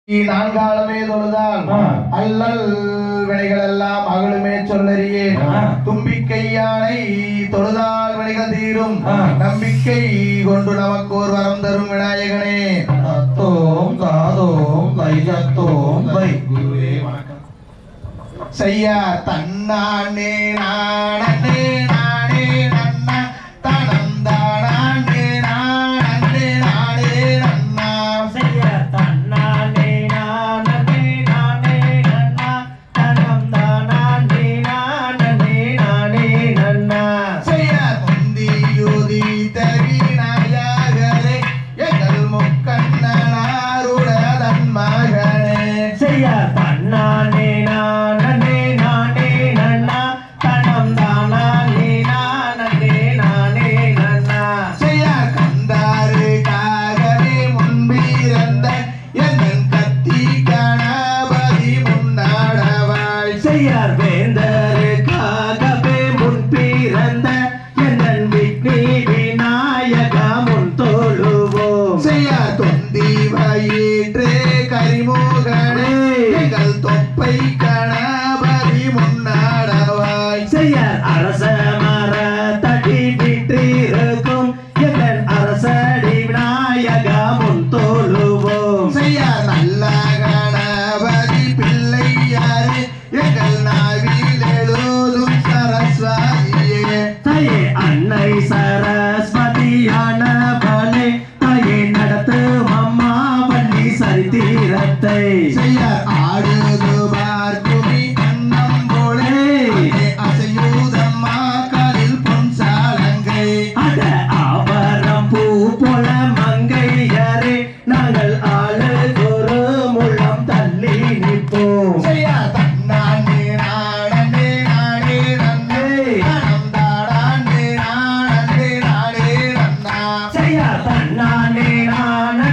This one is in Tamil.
நான்காலமே தொழுதான் அல்லல் வினைகள் எல்லாம் அகலுமே சொல்லறியேன். தும்பிக்கை யானை தொழுதால் வினைகள் தீரும். நம்பிக்கை கொண்டு நமக்கு ஒரு வரம் தரும் விநாயகனே. தத்தோம் தாதோம் தைஜத்தோம் தை. குருவே வணக்கம். செய்யா தன்னானே நானே நானே நன்னா தனம் தானே நானே நானே நன்னா. செய்யா தன்னானே நானே நானே நன்னா தனம் தானே நானே நானே நன்னா. செய்யா தொந்தியுதி தவிநாயகரே எங்கள் முக்கண்ணனாருடன் மகனே. செய்யா தன்னானே நானே நானே நன்னா தனம் தானே நானே நானே நன்னா. செய்யா கந்தாருக்காகவே முன்பிருந்த எங்கள் கத்தி கணபதி முன்னாடவாய். செய்யார் வேந்தருக்காகவே முன் பிறந்த என் விக்னி விநாயகா முன் தொழுவோம். செய்யா தொந்தி வயிற்று கரிமுகனே எங்கள் தொப்பை கணபதி முன்னாடவாய். செய்யார் அரச மர தடி விற்றிருக்கும் என் அரசடி விநாயகா முன் தொழுவோம். செய்யா நல்ல கணபதி பிள்ளையாரே எங்கள் நாவில் எழுதும் சரஸ்வதியே. தாயே அன்னை சரஸ்வதியானவளே தாயே நடத்தும் அம்மா வள்ளி சரித்திரத்தை. செய்யா ஆடுது பார்க்குமி அன்னம் போலே அசையூதம்மா காலில் பொன் சாலங்கை. அட ஆபரம் பூ போல மங்கையரே நாங்கள் ஆளுகொரு முழம் தள்ளி நிற்போம். செய்யா தன்னானே நானே நானே நன்னே தனம் தானே நானே நானே நன்னா. செய்யா தன்னானே நானே